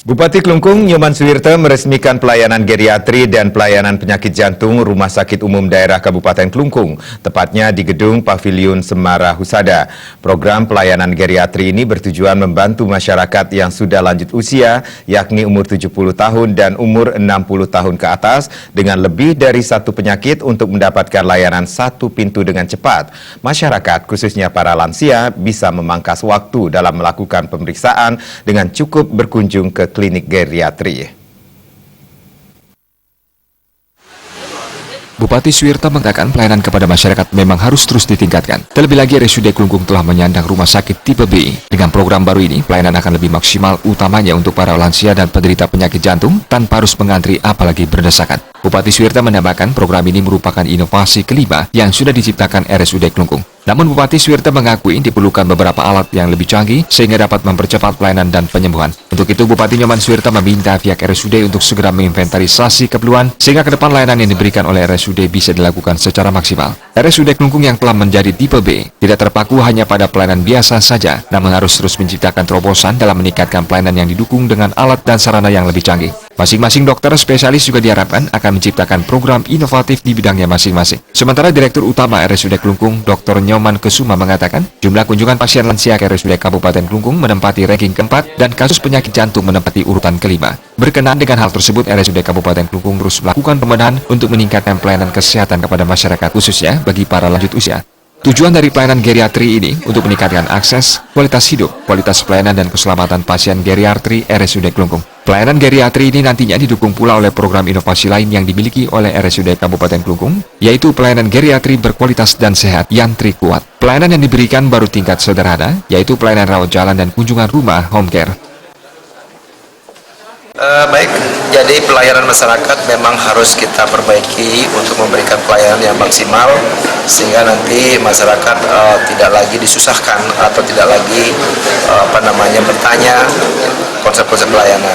Bupati Klungkung Nyoman Suwirte meresmikan pelayanan geriatri dan pelayanan penyakit jantung Rumah Sakit Umum Daerah Kabupaten Klungkung, tepatnya di Gedung Paviliun Semara Husada. Program pelayanan geriatri ini bertujuan membantu masyarakat yang sudah lanjut usia, yakni umur 70 tahun dan umur 60 tahun ke atas, dengan lebih dari satu penyakit untuk mendapatkan layanan satu pintu dengan cepat. Masyarakat, khususnya para lansia, bisa memangkas waktu dalam melakukan pemeriksaan dengan cukup berkunjung ke klinik geriatri. Bupati Suwirte mengatakan pelayanan kepada masyarakat memang harus terus ditingkatkan. Terlebih lagi RSUD Klungkung telah menyandang rumah sakit tipe B. Dengan program baru ini, pelayanan akan lebih maksimal, utamanya untuk para lansia dan penderita penyakit jantung tanpa harus mengantri apalagi berdesakan. Bupati Suwirte menambahkan program ini merupakan inovasi kelima yang sudah diciptakan RSUD Klungkung. Namun Bupati Suwirte mengakui diperlukan beberapa alat yang lebih canggih sehingga dapat mempercepat pelayanan dan penyembuhan. Untuk itu Bupati Nyoman Suwirte meminta pihak RSUD untuk segera menginventarisasi keperluan sehingga ke depan layanan yang diberikan oleh RSUD bisa dilakukan secara maksimal. RSUD Klungkung yang telah menjadi tipe B tidak terpaku hanya pada pelayanan biasa saja, namun harus terus menciptakan terobosan dalam meningkatkan pelayanan yang didukung dengan alat dan sarana yang lebih canggih. Masing-masing dokter spesialis juga diharapkan akan menciptakan program inovatif di bidangnya masing-masing. Sementara Direktur Utama RSUD Klungkung, Dr. Nyoman Kesuma mengatakan, jumlah kunjungan pasien lansia ke RSUD Kabupaten Klungkung menempati ranking keempat dan kasus penyakit jantung menempati urutan kelima. Berkenaan dengan hal tersebut, RSUD Kabupaten Klungkung terus melakukan pembenahan untuk meningkatkan pelayanan kesehatan kepada masyarakat, khususnya bagi para lanjut usia. Tujuan dari pelayanan geriatri ini untuk meningkatkan akses, kualitas hidup, kualitas pelayanan dan keselamatan pasien geriatri RSUD Klungkung. Pelayanan geriatri ini nantinya didukung pula oleh program inovasi lain yang dimiliki oleh RSUD Kabupaten Klungkung, yaitu pelayanan geriatri berkualitas dan sehat Yantri Kuat. Pelayanan yang diberikan baru tingkat sederhana, yaitu pelayanan rawat jalan dan kunjungan rumah home care. Baik, jadi pelayanan masyarakat memang harus kita perbaiki untuk memberikan pelayanan yang maksimal sehingga nanti masyarakat tidak lagi disusahkan atau tidak lagi bertanya konsep-konsep pelayanan.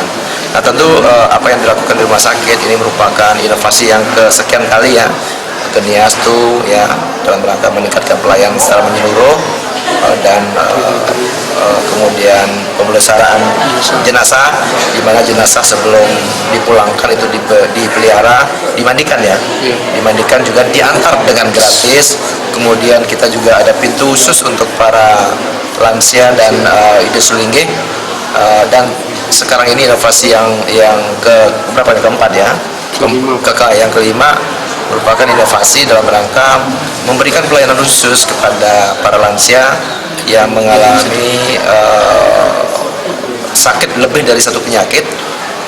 Nah tentu apa yang dilakukan di rumah sakit ini merupakan inovasi yang kesekian kali ya, atau NIASTU ya, dalam rangka meningkatkan pelayanan secara menyeluruh dan kemudian pemeliharaan jenazah, di mana jenazah sebelum dipulangkan itu dipelihara, dimandikan ya, dimandikan juga diantar dengan gratis. Kemudian kita juga ada pintu khusus untuk para lansia dan IDSULINGGE, dan sekarang ini inovasi yang keempat ya, yang kelima merupakan inovasi dalam rangka memberikan pelayanan khusus kepada para lansia yang mengalami sakit lebih dari satu penyakit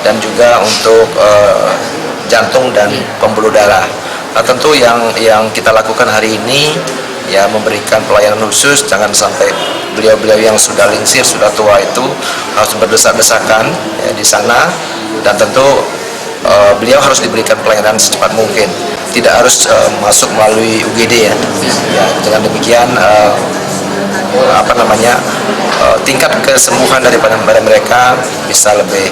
dan juga untuk jantung dan pembuluh darah. Nah tentu yang kita lakukan hari ini ya memberikan pelayanan khusus, jangan sampai beliau-beliau yang sudah lingsir, sudah tua itu harus berdesak-desakan ya, di sana, dan tentu beliau harus diberikan pelayanan secepat mungkin, tidak harus masuk melalui UGD ya. Dengan demikian tingkat kesembuhan daripada mereka bisa lebih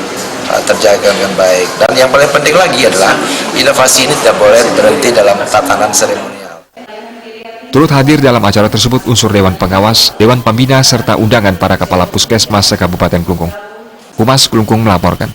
terjaga dengan baik. Dan yang paling penting lagi adalah inovasi ini tidak boleh berhenti dalam tatanan seremonial. Turut hadir dalam acara tersebut unsur Dewan Pengawas, Dewan Pembina, serta undangan para kepala puskesmas se-Kabupaten Klungkung. Humas Klungkung melaporkan.